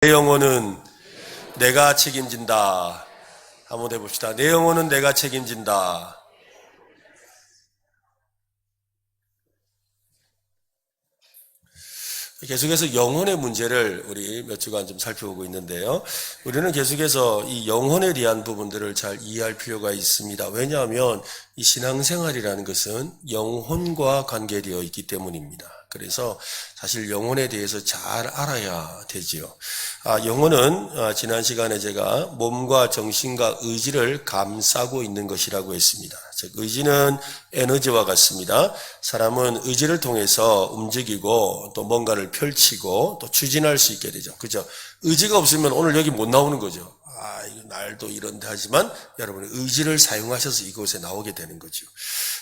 내 영혼은 내가 책임진다. 한번 해봅시다. 내 영혼은 내가 책임진다. 계속해서 영혼의 문제를 우리 몇 주간 좀 살펴보고 있는데요. 우리는 계속해서 이 영혼에 대한 부분들을 잘 이해할 필요가 있습니다. 왜냐하면 이 신앙생활이라는 것은 영혼과 관계되어 있기 때문입니다. 그래서 사실 영혼에 대해서 잘 알아야 되지요. 영혼은 지난 시간에 제가 몸과 정신과 의지를 감싸고 있는 것이라고 했습니다. 즉 의지는 에너지와 같습니다. 사람은 의지를 통해서 움직이고 또 뭔가를 펼치고 또 추진할 수 있게 되죠. 그죠? 의지가 없으면 오늘 여기 못 나오는 거죠. 날도 이런데 하지만 여러분의 의지를 사용하셔서 이곳에 나오게 되는 거죠.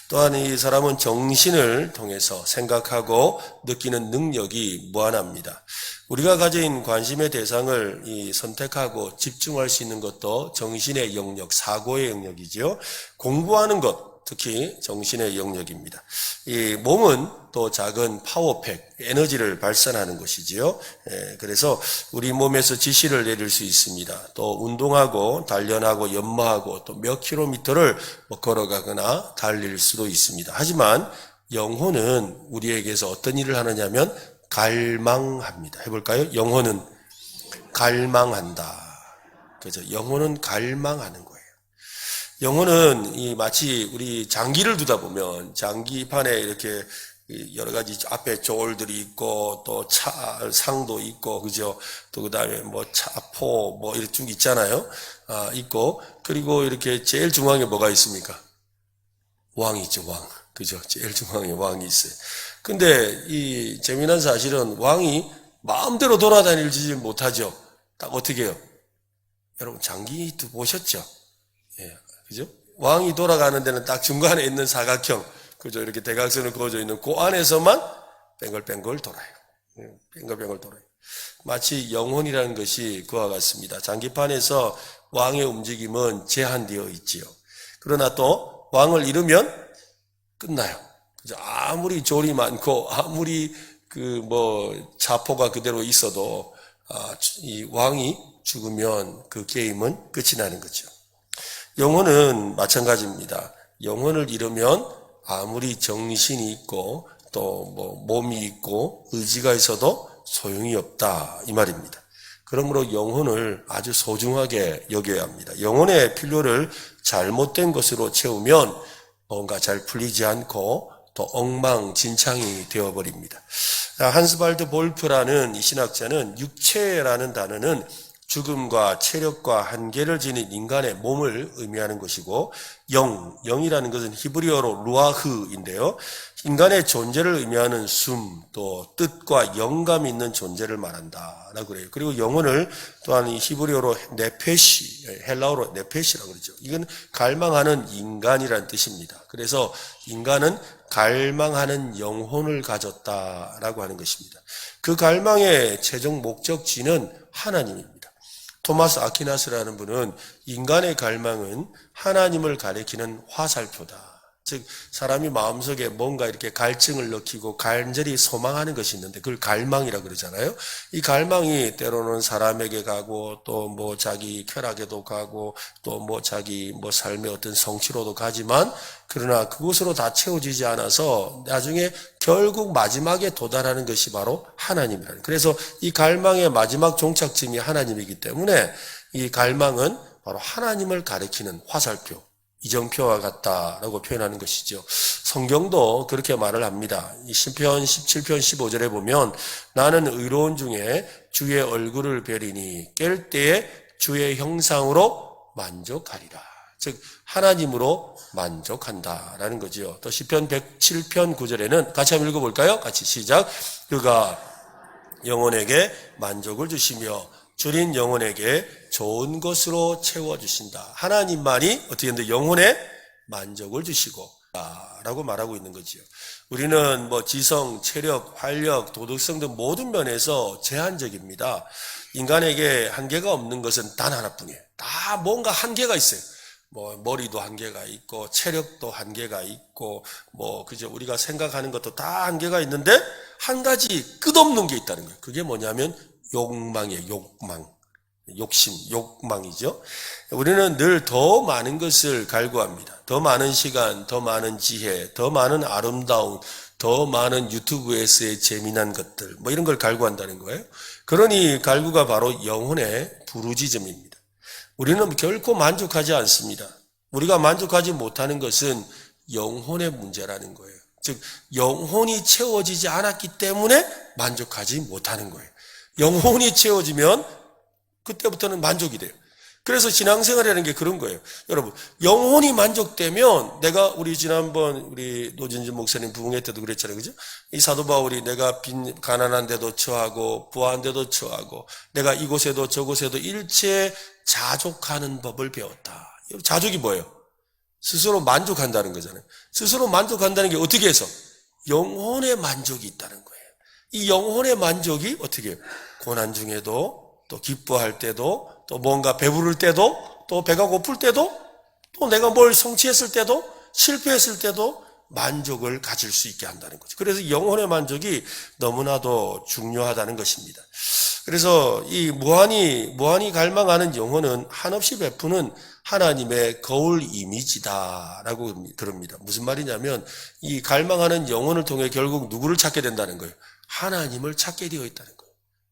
또한 이 사람은 정신을 통해서 생각하고 느끼는 능력이 무한합니다. 우리가 가진 관심의 대상을 선택하고 집중할 수 있는 것도 정신의 영역, 사고의 영역이지요. 공부하는 것, 특히 정신의 영역입니다. 이 몸은 또 작은 파워팩, 에너지를 발산하는 것이지요. 그래서 우리 몸에서 지시를 내릴 수 있습니다. 또 운동하고 단련하고 연마하고 또 몇 킬로미터를 걸어가거나 달릴 수도 있습니다. 하지만 영혼은 우리에게서 어떤 일을 하느냐면 갈망합니다. 해볼까요? 영혼은 갈망한다. 그죠? 영혼은 갈망하는 거예요. 영혼은 마치 우리 장기를 두다 보면 장기판에 이렇게 여러 가지 앞에 조울들이 있고 또 상도 있고 그죠? 또 그다음에 차포 이렇게 쭉 있잖아요. 있고 그리고 이렇게 제일 중앙에 뭐가 있습니까? 왕이 있죠, 왕. 그죠? 제일 중앙에 왕이 있어요. 근데 이 재미난 사실은 왕이 마음대로 돌아다니지 못하죠. 딱 어떻게 해요? 여러분 장기 보셨죠? 예, 그죠? 왕이 돌아가는 데는 딱 중간에 있는 사각형, 그죠? 이렇게 대각선을 그어져 있는 그 안에서만 뱅글뱅글 돌아요. 뱅글뱅글 돌아요. 마치 영혼이라는 것이 그와 같습니다. 장기판에서 왕의 움직임은 제한되어 있지요. 그러나 또 왕을 잃으면 끝나요. 그죠? 아무리 졸이 많고 아무리 자포가 그대로 있어도 이 왕이 죽으면 그 게임은 끝이 나는 거죠. 영혼은 마찬가지입니다. 영혼을 잃으면 아무리 정신이 있고 또 몸이 있고 의지가 있어도 소용이 없다 이 말입니다. 그러므로 영혼을 아주 소중하게 여겨야 합니다. 영혼의 필요를 잘못된 것으로 채우면 뭔가 잘 풀리지 않고 또 엉망진창이 되어버립니다. 한스발드 볼프라는 이 신학자는 육체라는 단어는 죽음과 체력과 한계를 지닌 인간의 몸을 의미하는 것이고 영이라는 것은 히브리어로 루아흐인데요. 인간의 존재를 의미하는 숨, 또 뜻과 영감이 있는 존재를 말한다라고 그래요. 그리고 영혼을 또한 이 히브리어로 네페시, 헬라어로 네페시라고 그러죠. 이건 갈망하는 인간이라는 뜻입니다. 그래서 인간은 갈망하는 영혼을 가졌다라고 하는 것입니다. 그 갈망의 최종 목적지는 하나님입니다. 토마스 아퀴나스라는 분은 인간의 갈망은 하나님을 가리키는 화살표다. 즉 사람이 마음속에 뭔가 이렇게 갈증을 느끼고 간절히 소망하는 것이 있는데 그걸 갈망이라고 그러잖아요. 이 갈망이 때로는 사람에게 가고 또 자기 쾌락에도 가고 또 자기 삶의 어떤 성취로도 가지만 그러나 그곳으로 다 채워지지 않아서 나중에 결국 마지막에 도달하는 것이 바로 하나님이라는. 그래서 이 갈망의 마지막 종착점이 하나님이기 때문에 이 갈망은 바로 하나님을 가리키는 화살표, 이정표와 같다라고 표현하는 것이죠. 성경도 그렇게 말을 합니다. 이 시편 17편 15절에 보면 나는 의로운 중에 주의 얼굴을 뵈리니 깰 때에 주의 형상으로 만족하리라. 즉 하나님으로 만족한다라는 거지요. 또 시편 107편 9절에는 같이 한번 읽어볼까요? 같이 시작. 그가 영혼에게 만족을 주시며 줄인 영혼에게 좋은 것으로 채워주신다. 하나님만이 어떻게 했는데 영혼에 만족을 주시고 라고 말하고 있는 거지요. 우리는 지성, 체력, 활력, 도덕성 등 모든 면에서 제한적입니다. 인간에게 한계가 없는 것은 단 하나뿐이에요. 다 뭔가 한계가 있어요. 머리도 한계가 있고 체력도 한계가 있고 그죠? 우리가 생각하는 것도 다 한계가 있는데 한 가지 끝없는 게 있다는 거예요. 그게 뭐냐면 욕망이에요. 욕망. 욕심, 욕망이죠. 우리는 늘 더 많은 것을 갈구합니다. 더 많은 시간, 더 많은 지혜, 더 많은 아름다움, 더 많은 유튜브에서의 재미난 것들, 뭐 이런 걸 갈구한다는 거예요. 그러니 갈구가 바로 영혼의 부르짖음입니다. 우리는 결코 만족하지 않습니다. 우리가 만족하지 못하는 것은 영혼의 문제라는 거예요. 즉 영혼이 채워지지 않았기 때문에 만족하지 못하는 거예요. 영혼이 채워지면 그때부터는 만족이 돼요. 그래서 신앙생활이라는 게 그런 거예요. 여러분, 영혼이 만족되면 우리 지난번 우리 노진진 목사님 부흥회 때도 그랬잖아요. 그죠? 이 사도 바울이 내가 가난한 데도 처하고 부한 데도 처하고 내가 이곳에도 저곳에도 일체 자족하는 법을 배웠다. 자족이 뭐예요? 스스로 만족한다는 거잖아요. 스스로 만족한다는 게 어떻게 해서? 영혼의 만족이 있다는 거예요. 이 영혼의 만족이 어떻게 해요? 고난 중에도 또 기뻐할 때도 또 뭔가 배부를 때도 또 배가 고플 때도 또 내가 뭘 성취했을 때도 실패했을 때도 만족을 가질 수 있게 한다는 거죠. 그래서 영혼의 만족이 너무나도 중요하다는 것입니다. 그래서 이 무한히 갈망하는 영혼은 한없이 베푸는 하나님의 거울 이미지다라고 그럽니다. 무슨 말이냐면 이 갈망하는 영혼을 통해 결국 누구를 찾게 된다는 거예요. 하나님을 찾게 되어 있다는 거예요.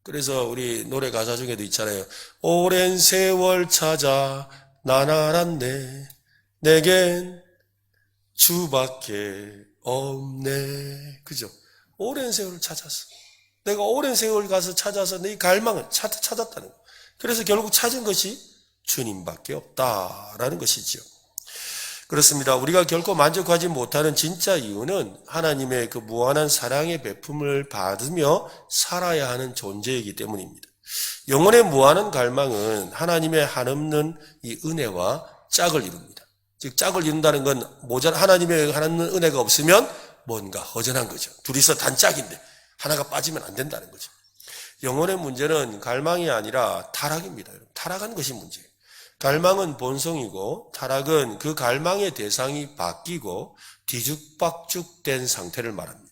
그래서 우리 노래 가사 중에도 있잖아요. 오랜 세월 찾아 난 알았네. 내겐 주밖에 없네. 그죠? 오랜 세월을 찾았어. 내가 오랜 세월 가서 찾아서 내 갈망을 찾았다는 거예요. 그래서 결국 찾은 것이 주님밖에 없다라는 것이죠. 그렇습니다. 우리가 결코 만족하지 못하는 진짜 이유는 하나님의 그 무한한 사랑의 베품을 받으며 살아야 하는 존재이기 때문입니다. 영혼의 무한한 갈망은 하나님의 한없는 이 은혜와 짝을 이룹니다. 즉 짝을 이룬다는 건 하나님의 한없는 은혜가 없으면 뭔가 허전한 거죠. 둘이서 단짝인데 하나가 빠지면 안 된다는 거죠. 영혼의 문제는 갈망이 아니라 타락입니다. 타락한 것이 문제예요. 갈망은 본성이고 타락은 그 갈망의 대상이 바뀌고 뒤죽박죽된 상태를 말합니다.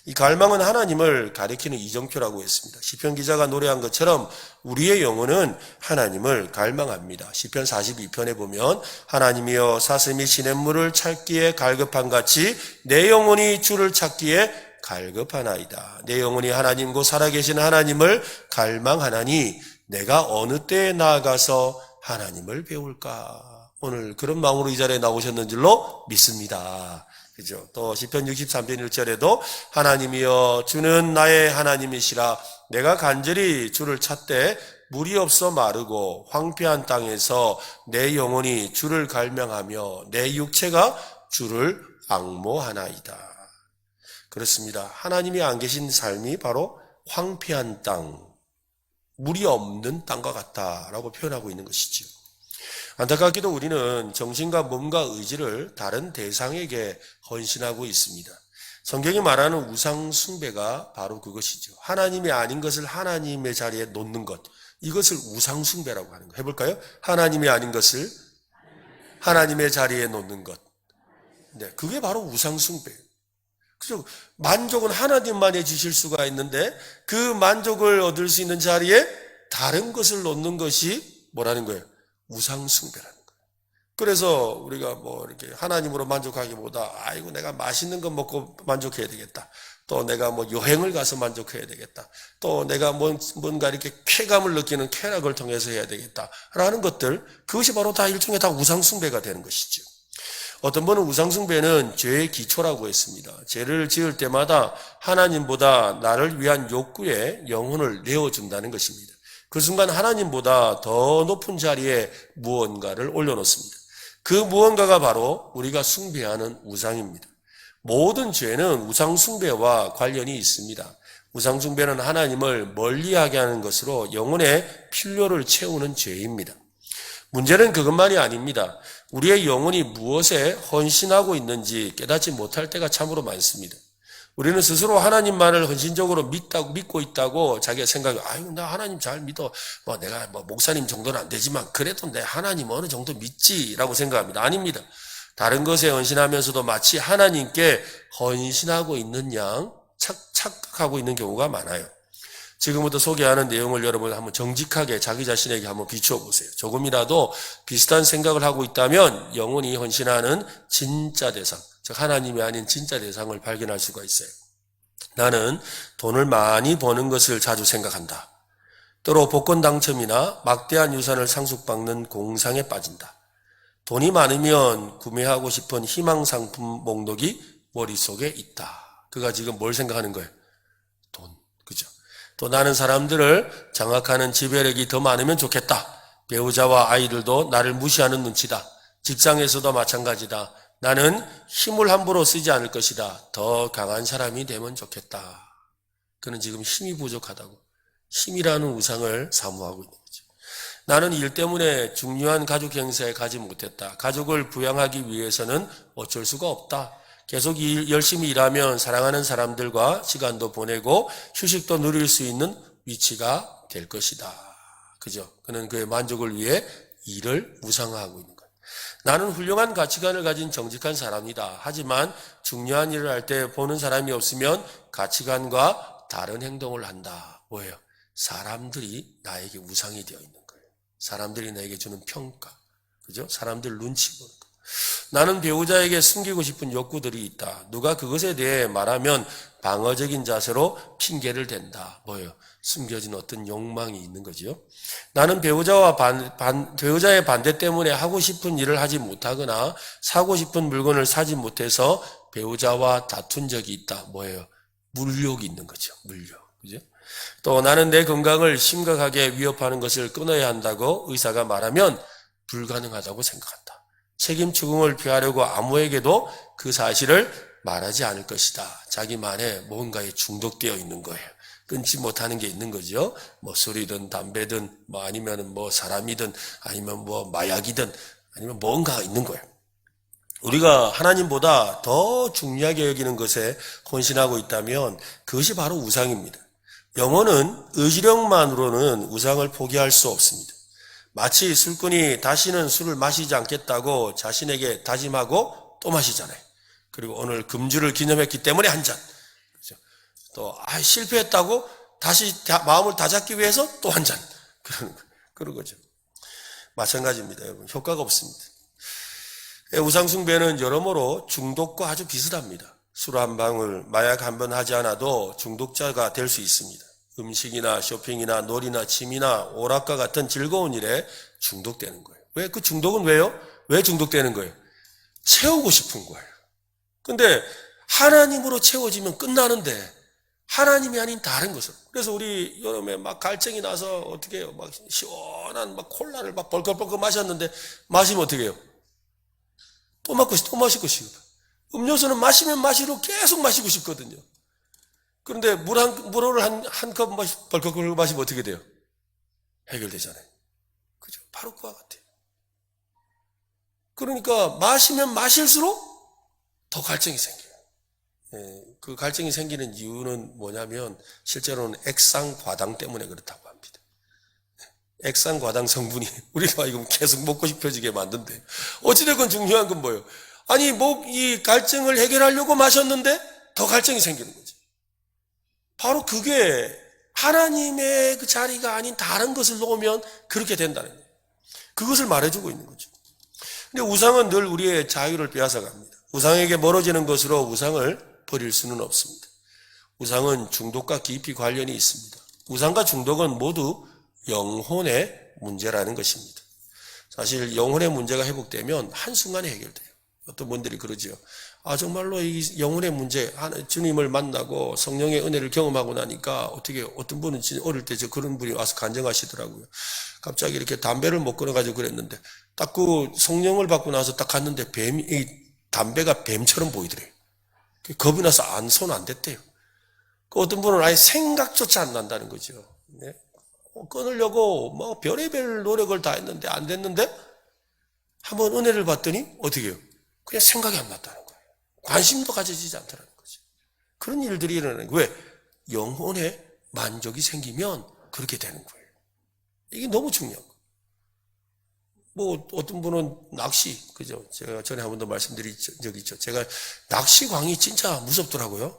이 갈망은 하나님을 가리키는 이정표라고 했습니다. 시편 기자가 노래한 것처럼 우리의 영혼은 하나님을 갈망합니다. 시편 42편에 보면 하나님이여 사슴이 시냇물을 찾기에 갈급한 같이 내 영혼이 주를 찾기에 갈급하나이다. 내 영혼이 하나님 곧 살아계신 하나님을 갈망하나니 내가 어느 때에 나아가서 하나님을 배울까? 오늘 그런 마음으로 이 자리에 나오셨는 줄로 믿습니다. 그죠? 또 시편 63편 1절에도 하나님이여 주는 나의 하나님이시라 내가 간절히 주를 찾되 물이 없어 마르고 황폐한 땅에서 내 영혼이 주를 갈망하며 내 육체가 주를 앙모하나이다. 그렇습니다. 하나님이 안 계신 삶이 바로 황폐한 땅, 물이 없는 땅과 같다라고 표현하고 있는 것이죠. 안타깝게도 우리는 정신과 몸과 의지를 다른 대상에게 헌신하고 있습니다. 성경이 말하는 우상 숭배가 바로 그것이죠. 하나님이 아닌 것을 하나님의 자리에 놓는 것, 이것을 우상 숭배라고 하는 거. 해볼까요? 하나님이 아닌 것을 하나님의 자리에 놓는 것. 네, 그게 바로 우상 숭배예요. 그죠? 만족은 하나님만이 주실 수가 있는데 그 만족을 얻을 수 있는 자리에 다른 것을 놓는 것이 뭐라는 거예요? 우상 숭배라는 거예요. 그래서 우리가 뭐 이렇게 하나님으로 만족하기보다 아이고 내가 맛있는 거 먹고 만족해야 되겠다. 또 내가 뭐 여행을 가서 만족해야 되겠다. 또 내가 뭔가 이렇게 쾌감을 느끼는 쾌락을 통해서 해야 되겠다라는 것들, 그것이 바로 다 일종의 다 우상 숭배가 되는 것이죠. 어떤 분은 우상숭배는 죄의 기초라고 했습니다. 죄를 지을 때마다 하나님보다 나를 위한 욕구에 영혼을 내어준다는 것입니다. 그 순간 하나님보다 더 높은 자리에 무언가를 올려놓습니다. 그 무언가가 바로 우리가 숭배하는 우상입니다. 모든 죄는 우상숭배와 관련이 있습니다. 우상숭배는 하나님을 멀리하게 하는 것으로 영혼의 필요를 채우는 죄입니다. 문제는 그것만이 아닙니다. 우리의 영혼이 무엇에 헌신하고 있는지 깨닫지 못할 때가 참으로 많습니다. 우리는 스스로 하나님만을 헌신적으로 믿고 있다고 자기가 생각해, 아유, 나 하나님 잘 믿어. 내가 목사님 정도는 안 되지만 그래도 내 하나님 어느 정도 믿지라고 생각합니다. 아닙니다. 다른 것에 헌신하면서도 마치 하나님께 헌신하고 있는 양 착각하고 있는 경우가 많아요. 지금부터 소개하는 내용을 여러분 한번 정직하게 자기 자신에게 한번 비추어 보세요. 조금이라도 비슷한 생각을 하고 있다면 영원히 헌신하는 진짜 대상, 즉 하나님이 아닌 진짜 대상을 발견할 수가 있어요. 나는 돈을 많이 버는 것을 자주 생각한다. 때로 복권 당첨이나 막대한 유산을 상속받는 공상에 빠진다. 돈이 많으면 구매하고 싶은 희망 상품 목록이 머릿속에 있다. 그가 지금 뭘 생각하는 거예요? 돈. 그죠? 또 나는 사람들을 장악하는 지배력이 더 많으면 좋겠다. 배우자와 아이들도 나를 무시하는 눈치다. 직장에서도 마찬가지다. 나는 힘을 함부로 쓰지 않을 것이다. 더 강한 사람이 되면 좋겠다. 그는 지금 힘이 부족하다고. 힘이라는 우상을 사모하고 있는 거죠. 나는 일 때문에 중요한 가족 행사에 가지 못했다. 가족을 부양하기 위해서는 어쩔 수가 없다. 계속 열심히 일하면 사랑하는 사람들과 시간도 보내고 휴식도 누릴 수 있는 위치가 될 것이다. 그죠? 그는 그의 만족을 위해 일을 우상화하고 있는 거예요. 나는 훌륭한 가치관을 가진 정직한 사람이다. 하지만 중요한 일을 할 때 보는 사람이 없으면 가치관과 다른 행동을 한다. 뭐예요? 사람들이 나에게 우상이 되어 있는 거예요. 사람들이 나에게 주는 평가. 그죠? 사람들 눈치 보는 거. 나는 배우자에게 숨기고 싶은 욕구들이 있다. 누가 그것에 대해 말하면 방어적인 자세로 핑계를 댄다. 뭐예요? 숨겨진 어떤 욕망이 있는 거죠. 나는 배우자의 반대 때문에 하고 싶은 일을 하지 못하거나 사고 싶은 물건을 사지 못해서 배우자와 다툰 적이 있다. 뭐예요? 물욕이 있는 거죠. 물욕. 그죠? 또 나는 내 건강을 심각하게 위협하는 것을 끊어야 한다고 의사가 말하면 불가능하다고 생각한다. 책임 추궁을 피하려고 아무에게도 그 사실을 말하지 않을 것이다. 자기만의 뭔가에 중독되어 있는 거예요. 끊지 못하는 게 있는 거죠. 뭐 술이든 담배든 뭐 아니면 뭐 사람이든 아니면 뭐 마약이든 아니면 뭔가가 있는 거예요. 우리가 하나님보다 더 중요하게 여기는 것에 헌신하고 있다면 그것이 바로 우상입니다. 영혼은 의지력만으로는 우상을 포기할 수 없습니다. 마치 술꾼이 다시는 술을 마시지 않겠다고 자신에게 다짐하고 또 마시잖아요. 그리고 오늘 금주를 기념했기 때문에 한 잔. 또 실패했다고 다시 마음을 다잡기 위해서 또 한 잔. 그런 거죠. 마찬가지입니다, 여러분. 효과가 없습니다. 우상 숭배는 여러모로 중독과 아주 비슷합니다. 술 한 방울, 마약 한 번 하지 않아도 중독자가 될 수 있습니다. 음식이나 쇼핑이나 놀이나 취미나 오락과 같은 즐거운 일에 중독되는 거예요. 왜? 그 중독은 왜요? 왜 중독되는 거예요? 채우고 싶은 거예요. 근데 하나님으로 채워지면 끝나는데 하나님이 아닌 다른 것으로. 그래서 우리 여름에 막 갈증이 나서 어떻게 해요? 막 시원한 막 콜라를 막 벌컥벌컥 마셨는데 마시면 어떻게 해요? 또 마시고 싶어요. 음료수는 마시면 마시로 계속 마시고 싶거든요. 그런데 물을 한 컵 벌컥벌컥 마시면 어떻게 돼요? 해결되잖아요. 그죠? 바로 그와 같아요. 그러니까 마시면 마실수록 더 갈증이 생겨요. 그 갈증이 생기는 이유는 뭐냐면 실제로는 액상과당 때문에 그렇다고 합니다. 액상과당 성분이 우리가 이거 계속 먹고 싶어지게 만든대. 어찌됐건 중요한 건 뭐예요? 아니 이 갈증을 해결하려고 마셨는데 더 갈증이 생기는 거지. 바로 그게 하나님의 그 자리가 아닌 다른 것을 놓으면 그렇게 된다는 거예요. 그것을 말해주고 있는 거죠. 근데 우상은 늘 우리의 자유를 빼앗아 갑니다. 우상에게 멀어지는 것으로 우상을 버릴 수는 없습니다. 우상은 중독과 깊이 관련이 있습니다. 우상과 중독은 모두 영혼의 문제라는 것입니다. 사실 영혼의 문제가 회복되면 한순간에 해결돼요. 어떤 분들이 그러죠. 정말로 이 영혼의 문제, 주님을 만나고 성령의 은혜를 경험하고 나니까 어떤 분은 어릴 때 그런 분이 와서 간증하시더라고요. 갑자기 이렇게 담배를 못 끊어가지고 그랬는데 딱 그 성령을 받고 나서 딱 갔는데 이 담배가 뱀처럼 보이더래요. 겁이 나서 손 안 댔대요. 어떤 분은 아예 생각조차 안 난다는 거죠. 네? 끊으려고 뭐 별의별 노력을 다 했는데 안 됐는데 한번 은혜를 받더니 어떻게 해요? 그냥 생각이 안 났다는 거예요. 관심도 가져지지 않더라는 거죠. 그런 일들이 일어나는 거예요. 왜? 영혼의 만족이 생기면 그렇게 되는 거예요. 이게 너무 중요한 거예요. 어떤 분은 낚시, 그죠? 제가 전에 한 번도 말씀드린 적 있죠. 제가 낚시광이 진짜 무섭더라고요.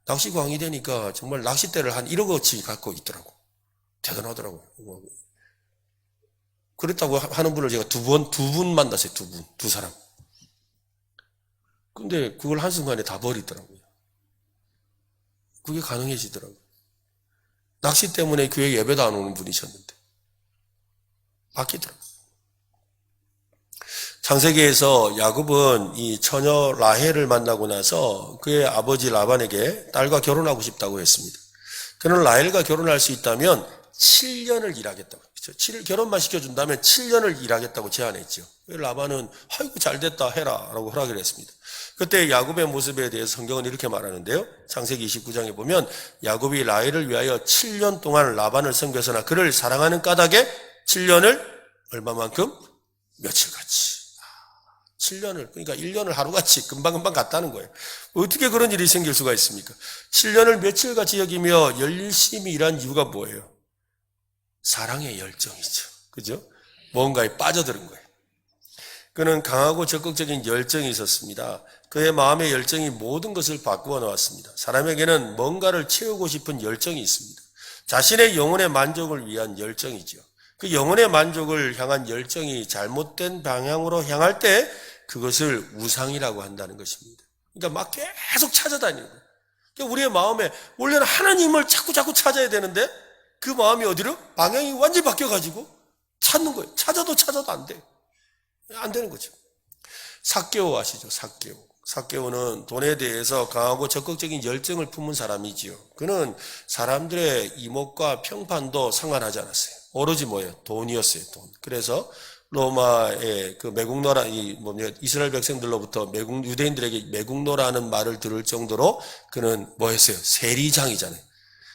낚시광이 되니까 정말 낚싯대를 한 1억어치 갖고 있더라고. 대단하더라고요. 그랬다고 하는 분을 제가 두 분 만났어요. 두 사람. 근데 그걸 한순간에 다 버리더라고요. 그게 가능해지더라고요. 낚시 때문에 교회 예배도 안 오는 분이셨는데. 바뀌더라고요. 창세기에서 야곱은 이 처녀 라헬을 만나고 나서 그의 아버지 라반에게 딸과 결혼하고 싶다고 했습니다. 그는 라헬과 결혼할 수 있다면 7년을 일하겠다고. 그렇죠? 결혼만 시켜준다면 7년을 일하겠다고 제안했죠. 라반은 아이고 잘됐다 해라 라고 허락을 했습니다. 그때 야곱의 모습에 대해서 성경은 이렇게 말하는데요. 창세기 29장에 보면 야곱이 라헬을 위하여 7년 동안 라반을 섬겼으나 그를 사랑하는 까닭에 7년을 얼마만큼? 며칠같이. 7년을, 그러니까 1년을 하루같이 금방금방 갔다는 거예요. 어떻게 그런 일이 생길 수가 있습니까? 7년을 며칠같이 여기며 열심히 일한 이유가 뭐예요? 사랑의 열정이죠. 그죠? 뭔가에 빠져드는 거예요. 그는 강하고 적극적인 열정이 있었습니다. 그의 마음의 열정이 모든 것을 바꾸어 놓았습니다. 사람에게는 뭔가를 채우고 싶은 열정이 있습니다. 자신의 영혼의 만족을 위한 열정이죠. 그 영혼의 만족을 향한 열정이 잘못된 방향으로 향할 때 그것을 우상이라고 한다는 것입니다. 그러니까 막 계속 찾아다니는 거예요. 그러니까 우리의 마음에 원래는 하나님을 자꾸 찾아야 되는데 그 마음이 어디로? 방향이 완전히 바뀌어가지고 찾는 거예요. 찾아도 안 돼요. 안 되는 거죠. 삭개오 아시죠? 삭개오는 돈에 대해서 강하고 적극적인 열정을 품은 사람이지요. 그는 사람들의 이목과 평판도 상관하지 않았어요. 오로지 뭐예요? 돈이었어요, 돈. 그래서 로마의 그 매국노라, 이스라엘 백성들로부터 유대인들에게 매국노라는 말을 들을 정도로 그는 뭐 했어요? 세리장이잖아요.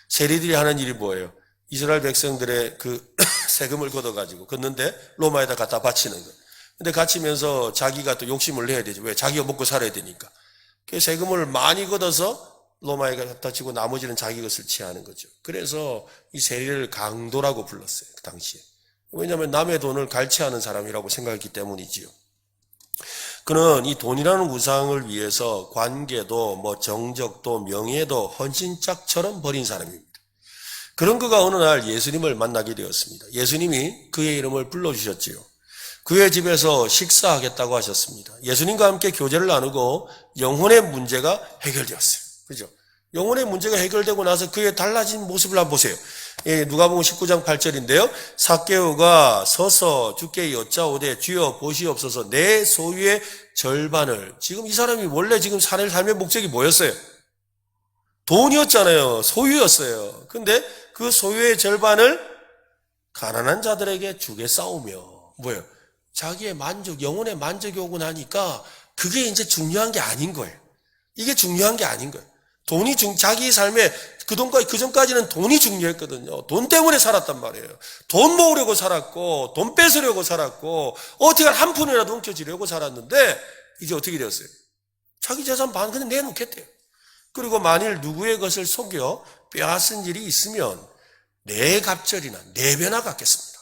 세리들이 하는 일이 뭐예요? 이스라엘 백성들의 그 세금을 걷어가지고 걷는데 로마에다 갖다 바치는 거예요. 근데 갇히면서 자기가 또 욕심을 내야 되죠. 왜? 자기가 먹고 살아야 되니까. 그 세금을 많이 걷어서 로마에 갖다 치고 나머지는 자기 것을 취하는 거죠. 그래서 이 세리를 강도라고 불렀어요. 그 당시에. 왜냐하면 남의 돈을 갈취하는 사람이라고 생각했기 때문이지요. 그는 이 돈이라는 우상을 위해서 관계도 정적도 명예도 헌신짝처럼 버린 사람입니다. 그런 그가 어느 날 예수님을 만나게 되었습니다. 예수님이 그의 이름을 불러주셨지요. 그의 집에서 식사하겠다고 하셨습니다. 예수님과 함께 교제를 나누고 영혼의 문제가 해결되었어요. 그죠? 영혼의 문제가 해결되고 나서 그의 달라진 모습을 한번 보세요. 누가복음 19장 8절인데요. 삭개오가 서서 주께 여짜오되 주여 보시옵소서 내 소유의 절반을. 지금 이 사람이 원래 지금 삶의 목적이 뭐였어요? 돈이었잖아요. 소유였어요. 근데 그 소유의 절반을 가난한 자들에게 주겠사오며 뭐예요? 자기의 만족, 영혼의 만족이 오고 나니까 그게 이제 중요한 게 아닌 거예요. 이게 중요한 게 아닌 거예요. 자기 삶에 그 전까지는 돈이 중요했거든요. 돈 때문에 살았단 말이에요. 돈 모으려고 살았고, 돈 뺏으려고 살았고, 어떻게 한 푼이라도 훔쳐지려고 살았는데, 이제 어떻게 되었어요? 자기 재산 반 그냥 내놓겠대요. 그리고 만일 누구의 것을 속여 빼앗은 일이 있으면, 네 갑절이나 네 배나 갚겠습니다.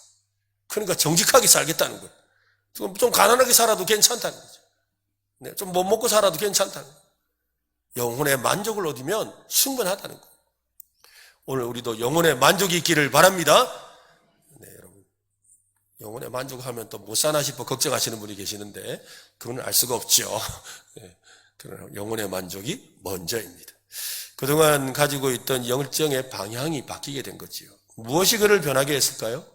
그러니까 정직하게 살겠다는 거예요. 좀 가난하게 살아도 괜찮다는 거죠. 좀 못 먹고 살아도 괜찮다는 거예요. 영혼의 만족을 얻으면 충분하다는 거예요. 오늘 우리도 영혼의 만족이 있기를 바랍니다. 네, 여러분. 영혼의 만족하면 또 못 사나 싶어 걱정하시는 분이 계시는데 그건 알 수가 없죠. 네, 그러나 영혼의 만족이 먼저입니다. 그동안 가지고 있던 열정의 방향이 바뀌게 된 거지요. 무엇이 그를 변하게 했을까요?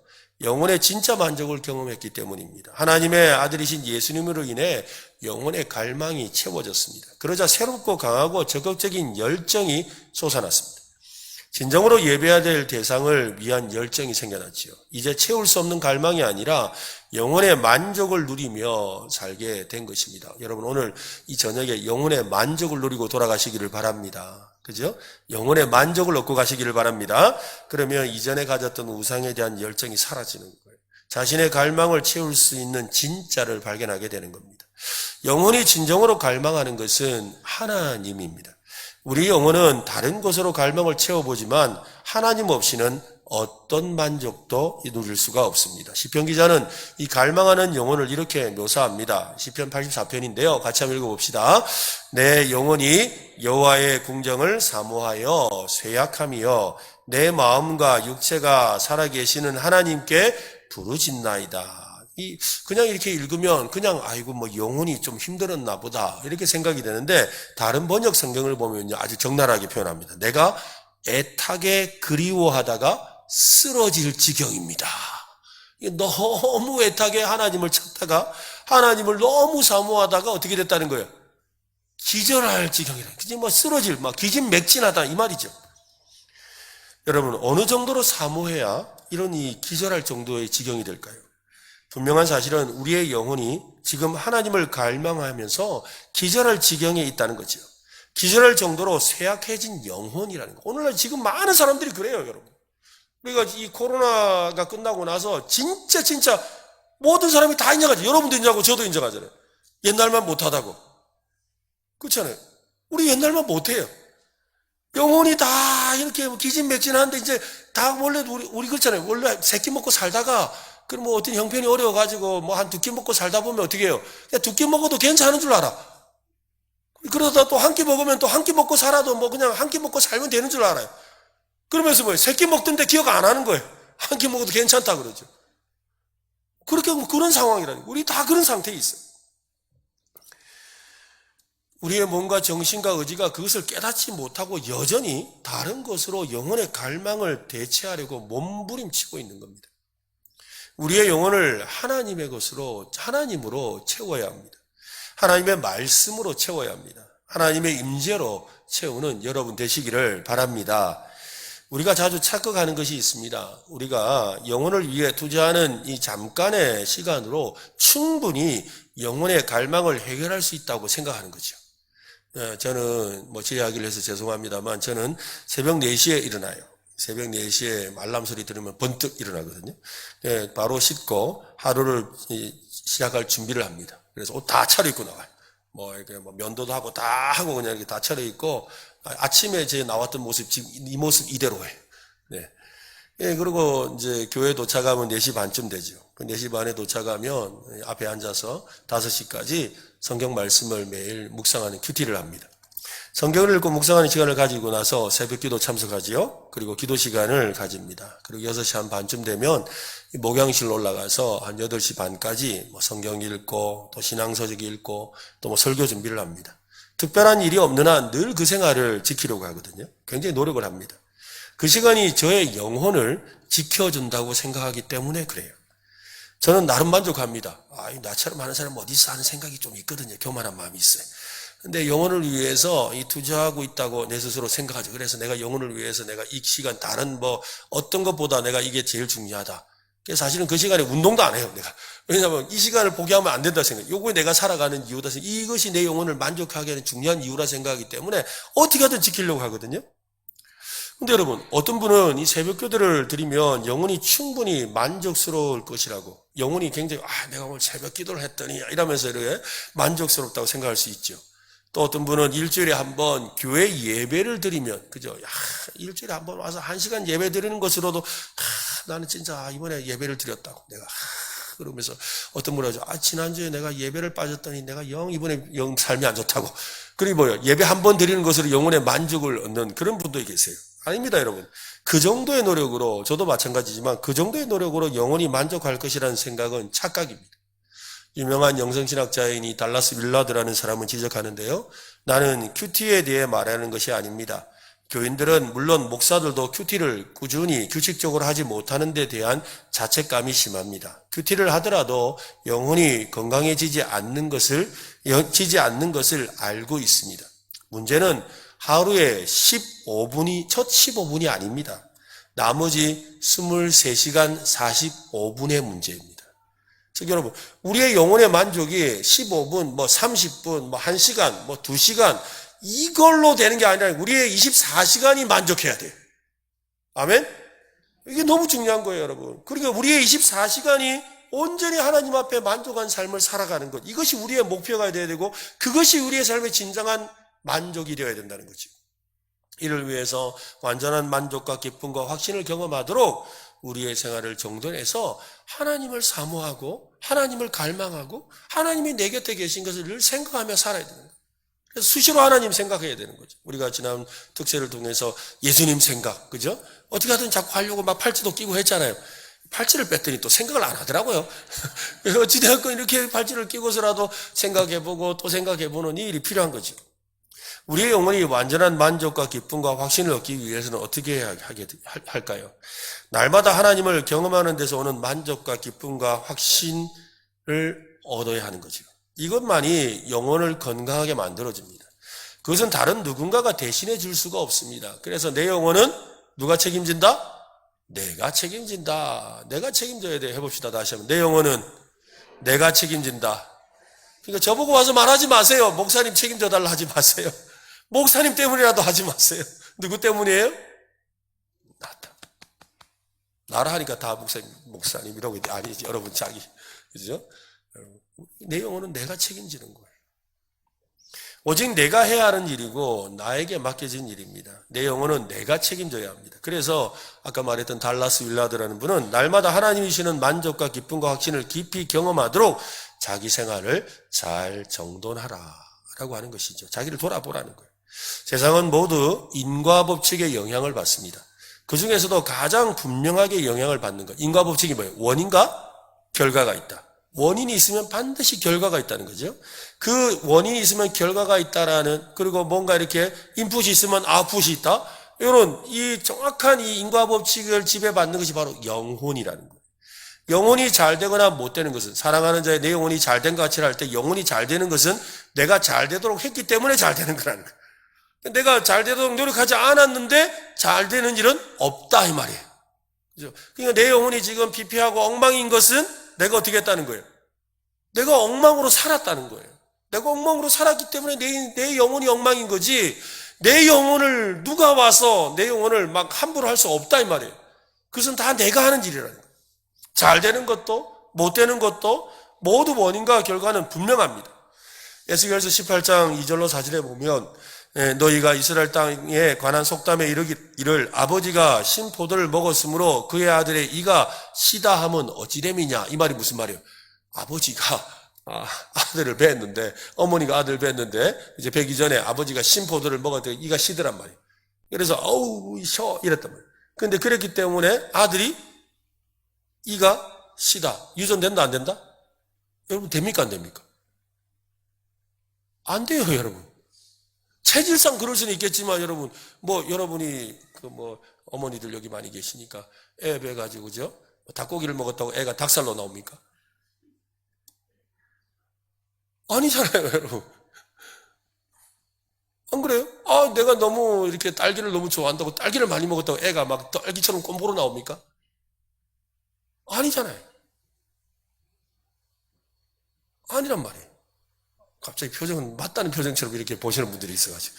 영혼의 진짜 만족을 경험했기 때문입니다. 하나님의 아들이신 예수님으로 인해 영혼의 갈망이 채워졌습니다. 그러자 새롭고 강하고 적극적인 열정이 솟아났습니다. 진정으로 예배해야 될 대상을 위한 열정이 생겨났지요. 이제 채울 수 없는 갈망이 아니라 영혼의 만족을 누리며 살게 된 것입니다. 여러분 오늘 이 저녁에 영혼의 만족을 누리고 돌아가시기를 바랍니다. 그죠? 영혼의 만족을 얻고 가시기를 바랍니다. 그러면 이전에 가졌던 우상에 대한 열정이 사라지는 거예요. 자신의 갈망을 채울 수 있는 진짜를 발견하게 되는 겁니다. 영혼이 진정으로 갈망하는 것은 하나님입니다. 우리 영혼은 다른 곳으로 갈망을 채워보지만 하나님 없이는 어떤 만족도 누릴 수가 없습니다. 시편 기자는 이 갈망하는 영혼을 이렇게 묘사합니다. 시편 84편인데요. 같이 한번 읽어봅시다. 내 영혼이 여호와의 궁정을 사모하여 쇠약함이여 내 마음과 육체가 살아계시는 하나님께 부르짖나이다. 그냥 이렇게 읽으면 그냥 아이고 뭐 영혼이 좀 힘들었나 보다 이렇게 생각이 되는데, 다른 번역 성경을 보면요 아주 적나라하게 표현합니다. 내가 애타게 그리워하다가 쓰러질 지경입니다. 너무 애타게 하나님을 찾다가 하나님을 너무 사모하다가 어떻게 됐다는 거예요? 기절할 지경이라. 그지 뭐 쓰러질, 막 기진맥진하다 이 말이죠. 여러분, 어느 정도로 사모해야 이런 이 기절할 정도의 지경이 될까요? 분명한 사실은 우리의 영혼이 지금 하나님을 갈망하면서 기절할 지경에 있다는 거죠. 기절할 정도로 쇠약해진 영혼이라는 거. 오늘날 지금 많은 사람들이 그래요, 여러분. 우리가 이 코로나가 끝나고 나서 진짜 모든 사람이 다 인정하죠. 여러분도 인정하고 저도 인정하잖아요. 옛날만 못하다고. 그렇잖아요. 우리 옛날만 못해요. 영혼이 다 이렇게 기진맥진하는데 이제 다 원래 우리 그렇잖아요. 원래 세끼 먹고 살다가 그럼 뭐 어떤 형편이 어려워가지고 뭐 한 두 끼 먹고 살다 보면 어떻게 해요? 그냥 두 끼 먹어도 괜찮은 줄 알아. 그러다 또 한 끼 먹으면 또 한 끼 먹고 살아도 뭐 그냥 한 끼 먹고 살면 되는 줄 알아요. 그러면서 뭐예요? 세 끼 먹던데 기억 안 하는 거예요. 한 끼 먹어도 괜찮다 그러죠. 그렇게 그런 상황이라니. 우리 다 그런 상태에 있어요. 우리의 몸과 정신과 의지가 그것을 깨닫지 못하고 여전히 다른 것으로 영혼의 갈망을 대체하려고 몸부림치고 있는 겁니다. 우리의 영혼을 하나님의 것으로, 하나님으로 채워야 합니다. 하나님의 말씀으로 채워야 합니다. 하나님의 임재로 채우는 여러분 되시기를 바랍니다. 우리가 자주 착각하는 것이 있습니다. 우리가 영혼을 위해 투자하는 이 잠깐의 시간으로 충분히 영혼의 갈망을 해결할 수 있다고 생각하는 거죠. 저는 제 이야기를 해서 죄송합니다만 저는 새벽 4시에 일어나요. 새벽 4시에 알람 소리 들으면 번뜩 일어나거든요. 바로 씻고 하루를 시작할 준비를 합니다. 그래서 옷 다 차려입고 나가요. 이렇게 면도도 하고 다 하고 그냥 이렇게 다 차려입고 아침에 제 나왔던 모습 지금 이 모습 이대로 해요. 네. 그리고 이제 교회 도착하면 4시 반쯤 되죠. 4시 반에 도착하면 앞에 앉아서 5시까지 성경 말씀을 매일 묵상하는 큐티를 합니다. 성경을 읽고 묵상하는 시간을 가지고 나서 새벽기도 참석하지요. 그리고 기도 시간을 가집니다. 그리고 6시 한 반쯤 되면 목양실로 올라가서 한 8시 반까지 성경 읽고 또 신앙서적 읽고 또 설교 준비를 합니다. 특별한 일이 없는 한 늘 그 생활을 지키려고 하거든요. 굉장히 노력을 합니다. 그 시간이 저의 영혼을 지켜준다고 생각하기 때문에 그래요. 저는 나름 만족합니다. 나처럼 하는 사람 어디 있어 하는 생각이 좀 있거든요. 교만한 마음이 있어요. 근데 영혼을 위해서 투자하고 있다고 내 스스로 생각하죠. 그래서 내가 영혼을 위해서 내가 이 시간 다른 어떤 것보다 내가 이게 제일 중요하다. 사실은 그 시간에 운동도 안 해요, 내가. 왜냐하면 이 시간을 포기하면 안 된다 생각. 요거에 내가 살아가는 이유다 생각. 이것이 내 영혼을 만족하게 하는 중요한 이유라 생각하기 때문에 어떻게든 지키려고 하거든요. 근데 여러분, 어떤 분은 이 새벽 기도를 드리면 영혼이 충분히 만족스러울 것이라고, 영혼이 굉장히 내가 오늘 새벽 기도를 했더니 이러면서 이렇게 만족스럽다고 생각할 수 있죠. 또 어떤 분은 일주일에 한 번 교회 예배를 드리면, 그죠? 일주일에 한 번 와서 1시간 예배 드리는 것으로도, 나는 진짜 이번에 예배를 드렸다고, 내가. 그러면서 어떤 분은 하죠. 지난주에 내가 예배를 빠졌더니 내가 이번에 영 삶이 안 좋다고. 그리고 예배 한 번 드리는 것으로 영혼의 만족을 얻는 그런 분도 계세요. 아닙니다, 여러분. 그 정도의 노력으로, 저도 마찬가지지만 그 정도의 노력으로 영혼이 만족할 것이라는 생각은 착각입니다. 유명한 영성신학자인 이 달라스 윌라드라는 사람은 지적하는데요. 나는 큐티에 대해 말하는 것이 아닙니다. 교인들은 물론 목사들도 큐티를 꾸준히 규칙적으로 하지 못하는 데 대한 자책감이 심합니다. 큐티를 하더라도 영혼이 건강해지지 않는 것을 알고 있습니다. 문제는 하루에 첫 15분이 아닙니다. 나머지 23시간 45분의 문제입니다. 즉 여러분, 우리의 영혼의 만족이 15분, 30분, 1시간, 2시간 이걸로 되는 게 아니라 우리의 24시간이 만족해야 돼요. 아멘? 이게 너무 중요한 거예요, 여러분. 그러니까 우리의 24시간이 온전히 하나님 앞에 만족한 삶을 살아가는 것. 이것이 우리의 목표가 되어야 되고 그것이 우리의 삶의 진정한 만족이 되어야 된다는 거죠. 이를 위해서 완전한 만족과 기쁨과 확신을 경험하도록 우리의 생활을 정돈해서 하나님을 사모하고 하나님을 갈망하고 하나님이 내 곁에 계신 것을 늘 생각하며 살아야 되는 거예요. 그래서 수시로 하나님 생각해야 되는 거죠. 우리가 지난 특세를 통해서 예수님 생각, 그죠? 어떻게 하든 자꾸 하려고 막 팔찌도 끼고 했잖아요. 팔찌를 뺐더니 또 생각을 안 하더라고요. 어찌되었건 이렇게 팔찌를 끼고서라도 생각해보고 또 생각해보는 이 일이 필요한 거죠. 우리의 영혼이 완전한 만족과 기쁨과 확신을 얻기 위해서는 어떻게 할까요? 날마다 하나님을 경험하는 데서 오는 만족과 기쁨과 확신을 얻어야 하는 거죠. 이것만이 영혼을 건강하게 만들어줍니다. 그것은 다른 누군가가 대신해 줄 수가 없습니다. 그래서 내 영혼은 누가 책임진다? 내가 책임진다. 내가 책임져야 돼. 해봅시다. 다시 한번. 내 영혼은 내가 책임진다. 그러니까 저보고 와서 말하지 마세요. 목사님 책임져 달라 하지 마세요. 목사님 때문이라도 하지 마세요. 누구 때문이에요? 나다. 나라 하니까 다 목사님이라고 아니지. 여러분 자기. 그죠? 내 영혼은 내가 책임지는 거예요. 오직 내가 해야 하는 일이고 나에게 맡겨진 일입니다. 내 영혼은 내가 책임져야 합니다. 그래서 아까 말했던 달라스 윌라드라는 분은 날마다 하나님이 주시는 만족과 기쁨과 확신을 깊이 경험하도록 자기 생활을 잘 정돈하라 라고 하는 것이죠. 자기를 돌아보라는 거예요. 세상은 모두 인과 법칙의 영향을 받습니다. 그 중에서도 가장 분명하게 영향을 받는 것. 인과 법칙이 뭐예요? 원인과 결과가 있다. 원인이 있으면 반드시 결과가 있다는 거죠. 그 원인이 있으면 결과가 있다라는, 그리고 뭔가 이렇게 인풋이 있으면 아웃풋이 있다. 이런 이 정확한 이 인과 법칙을 지배받는 것이 바로 영혼이라는 거예요. 영혼이 잘 되거나 못 되는 것은, 사랑하는 자의 내 영혼이 잘 된 것 같이 할 때 영혼이 잘 되는 것은 내가 잘 되도록 했기 때문에 잘 되는 거라는 거예요. 내가 잘 되도록 노력하지 않았는데 잘 되는 일은 없다 이 말이에요. 그죠? 그러니까 내 영혼이 지금 피폐하고 엉망인 것은 내가 어떻게 했다는 거예요? 내가 엉망으로 살았다는 거예요. 내가 엉망으로 살았기 때문에 내 영혼이 엉망인 거지, 내 영혼을 누가 와서 내 영혼을 막 함부로 할 수 없다 이 말이에요. 그것은 다 내가 하는 일이라는 거예요. 잘 되는 것도 못 되는 것도 모두 원인과 결과는 분명합니다. 에스겔서 18장 2절로 4절에 보면 너희가 이스라엘 땅에 관한 속담에 이르기를 아버지가 신포도를 먹었으므로 그의 아들의 이가 시다 함은 어찌됨이냐. 이 말이 무슨 말이에요? 아버지가 아들을 뵀는데, 어머니가 아들을 뵀는데 이제 뵈기 전에 아버지가 신포도를 먹었더니 이가 시더란 말이에요. 그래서 어우 쉬어 이랬단 말이에요. 그런데 그랬기 때문에 아들이 이가 시다. 유전된다 안 된다? 여러분 됩니까 안 됩니까? 안 돼요 여러분. 체질상 그럴 수는 있겠지만 여러분, 여러분이 어머니들 여기 많이 계시니까 애 배가지고 그죠? 닭고기를 먹었다고 애가 닭살로 나옵니까? 아니잖아요 여러분. 안 그래요? 내가 너무 이렇게 딸기를 너무 좋아한다고 딸기를 많이 먹었다고 애가 막 딸기처럼 꼼보로 나옵니까? 아니잖아요. 아니란 말이에요. 갑자기 표정은 맞다는 표정처럼 이렇게 보시는 분들이 있어가지고.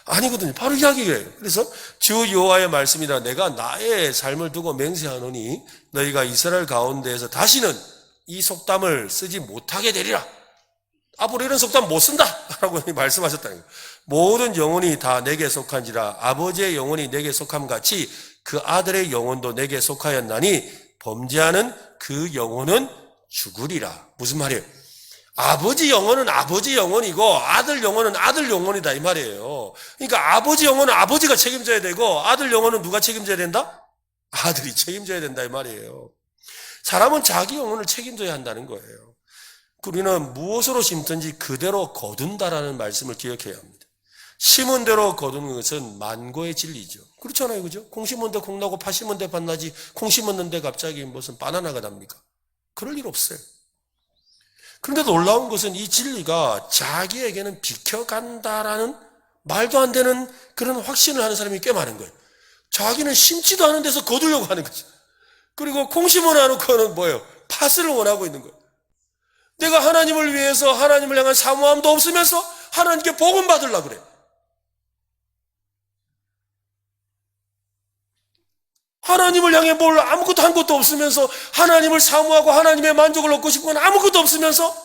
아니거든요. 바로 이야기예요. 그래서 주 여호와의 말씀이라 내가 나의 삶을 두고 맹세하노니 너희가 이스라엘 가운데에서 다시는 이 속담을 쓰지 못하게 되리라. 앞으로 이런 속담 못 쓴다 라고 말씀하셨다는 거예요. 모든 영혼이 다 내게 속한지라 아버지의 영혼이 내게 속함 같이 그 아들의 영혼도 내게 속하였나니 범죄하는 그 영혼은 죽으리라. 무슨 말이에요? 아버지 영혼은 아버지 영혼이고 아들 영혼은 아들 영혼이다 이 말이에요. 그러니까 아버지 영혼은 아버지가 책임져야 되고 아들 영혼은 누가 책임져야 된다? 아들이 책임져야 된다 이 말이에요. 사람은 자기 영혼을 책임져야 한다는 거예요. 우리는 무엇으로 심든지 그대로 거둔다라는 말씀을 기억해야 합니다. 심은 대로 거두는 것은 만고의 진리죠. 그렇잖아요, 그죠? 콩 심은 데 콩 나고 파 심은 데 팥 나지, 콩 심었는데 갑자기 무슨 바나나가 납니까? 그럴 일 없어요. 그런데 놀라운 것은 이 진리가 자기에게는 비켜간다라는 말도 안 되는 그런 확신을 하는 사람이 꽤 많은 거예요. 자기는 심지도 않은 데서 거두려고 하는 거죠. 그리고 콩 심어놔놓고는 뭐예요? 팥을 원하고 있는 거예요. 내가 하나님을 위해서 하나님을 향한 사모함도 없으면서 하나님께 복음 받으려고 그래요. 하나님을 향해 뭘 아무것도 한 것도 없으면서 하나님을 사모하고 하나님의 만족을 얻고 싶은 건 아무것도 없으면서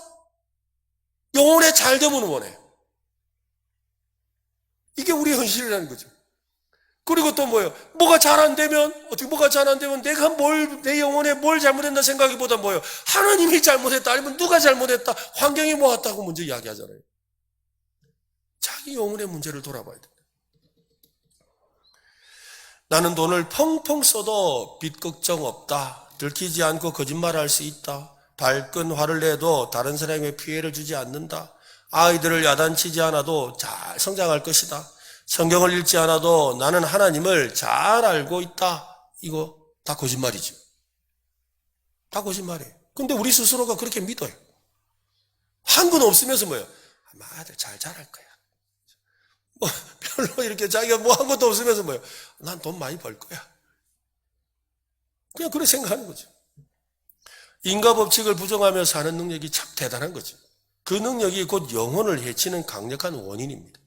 영혼의 잘됨을 원해요. 이게 우리의 현실이라는 거죠. 그리고 또 뭐예요? 뭐가 잘 안 되면, 어떻게 뭐가 잘 안 되면 내가 내 영혼에 뭘 잘못했나 생각하기보다 뭐예요? 하나님이 잘못했다, 아니면 누가 잘못했다, 환경이 뭐였다고 먼저 이야기하잖아요. 자기 영혼의 문제를 돌아봐야 됩니다. 나는 돈을 펑펑 써도 빚 걱정 없다. 들키지 않고 거짓말할 수 있다. 발끈 화를 내도 다른 사람에게 피해를 주지 않는다. 아이들을 야단치지 않아도 잘 성장할 것이다. 성경을 읽지 않아도 나는 하나님을 잘 알고 있다. 이거 다 거짓말이죠. 다 거짓말이에요. 근데 우리 스스로가 그렇게 믿어요. 한 건 없으면서 뭐예요? 아마 아들 잘 자랄 거야. 뭐 별로 이렇게 자기가 뭐 한 것도 없으면서 뭐예요? 난 돈 많이 벌 거야. 그냥 그렇게 생각하는 거죠. 인과 법칙을 부정하며 사는 능력이 참 대단한 거죠. 그 능력이 곧 영혼을 해치는 강력한 원인입니다.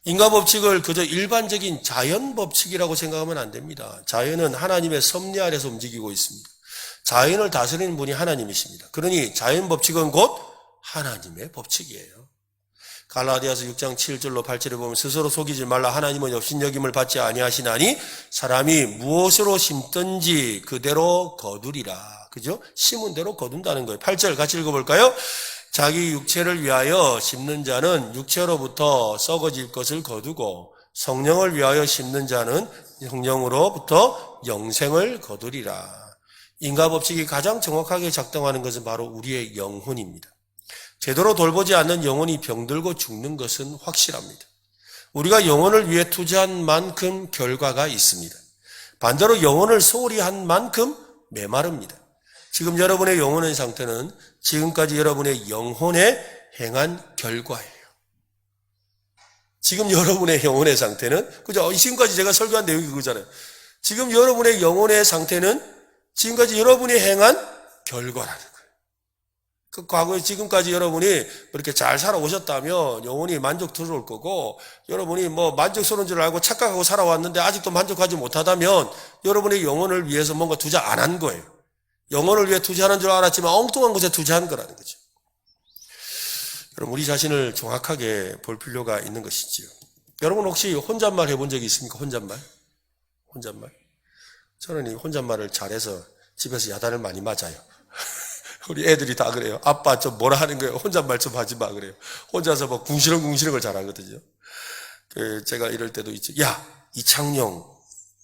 인과 법칙을 그저 일반적인 자연 법칙이라고 생각하면 안 됩니다. 자연은 하나님의 섭리 아래서 움직이고 있습니다. 자연을 다스리는 분이 하나님이십니다. 그러니 자연 법칙은 곧 하나님의 법칙이에요. 갈라디아서 6장 7절로 8절에 보면 스스로 속이지 말라. 하나님은 업신여김을 받지 아니하시나니 사람이 무엇으로 심든지 그대로 거두리라. 그죠? 심은 대로 거둔다는 거예요. 8절 같이 읽어볼까요? 자기 육체를 위하여 심는 자는 육체로부터 썩어질 것을 거두고 성령을 위하여 심는 자는 성령으로부터 영생을 거두리라. 인과 법칙이 가장 정확하게 작동하는 것은 바로 우리의 영혼입니다. 제대로 돌보지 않는 영혼이 병들고 죽는 것은 확실합니다. 우리가 영혼을 위해 투자한 만큼 결과가 있습니다. 반대로 영혼을 소홀히 한 만큼 메마릅니다. 지금 여러분의 영혼의 상태는 지금까지 여러분의 영혼에 행한 결과예요. 지금 여러분의 영혼의 상태는, 그죠? 지금까지 제가 설교한 내용이 그거잖아요. 지금 여러분의 영혼의 상태는 지금까지 여러분이 행한 결과라는 거예요. 그 과거에 지금까지 여러분이 그렇게 잘 살아오셨다면 영혼이 만족스러울 거고, 여러분이 뭐 만족스러운 줄 알고 착각하고 살아왔는데 아직도 만족하지 못하다면 여러분의 영혼을 위해서 뭔가 투자 안 한 거예요. 영혼을 위해 투자하는 줄 알았지만 엉뚱한 것에 투자한 거라는 거죠. 여러분, 우리 자신을 정확하게 볼 필요가 있는 것이지요. 여러분 혹시 혼잣말 해본 적이 있습니까? 혼잣말? 저는 이 혼잣말을 잘해서 집에서 야단을 많이 맞아요. 우리 애들이 다 그래요. 아빠 좀 뭐라 하는 거예요? 혼잣말 좀 하지 마 그래요. 혼자서 뭐 궁시렁궁시렁 걸 잘하거든요. 제가 이럴 때도 있죠. 야, 이창용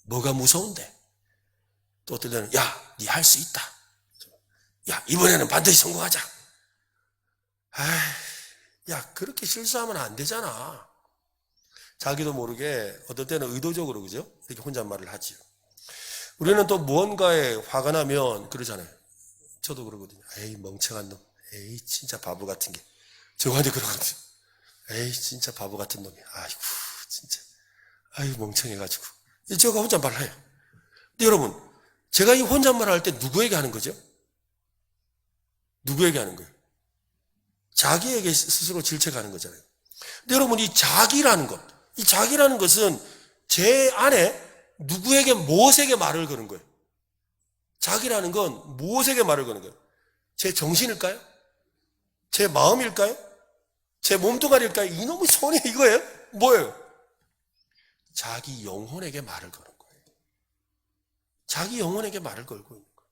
뭐가 무서운데? 또 어떨 때는 야, 니 할 수 있다. 야, 이번에는 반드시 성공하자. 야, 그렇게 실수하면 안 되잖아. 자기도 모르게 어떨 때는 의도적으로, 그죠? 이렇게 혼잣말을 하지요. 우리는 또 무언가에 화가 나면 그러잖아요. 저도 그러거든요. 에이, 멍청한 놈. 에이, 진짜 바보 같은 게. 저한테 그러거든요. 에이, 진짜 바보 같은 놈이. 아이고, 진짜. 아이고, 멍청해가지고. 제가 혼잣말을 해요. 근데 여러분, 제가 이 혼잣말을 할 때 누구에게 하는 거죠? 누구에게 하는 거예요? 자기에게 스스로 질책하는 거잖아요. 근데 여러분, 이 자기라는 것은 제 안에 누구에게 무엇에게 말을 거는 거예요? 자기라는 건 무엇에게 말을 거는 거예요? 제 정신일까요? 제 마음일까요? 제 몸뚱아리일까요? 이놈의 손이 이거예요? 뭐예요? 자기 영혼에게 말을 거는 거예요. 자기 영혼에게 말을 걸고 있는 거예요.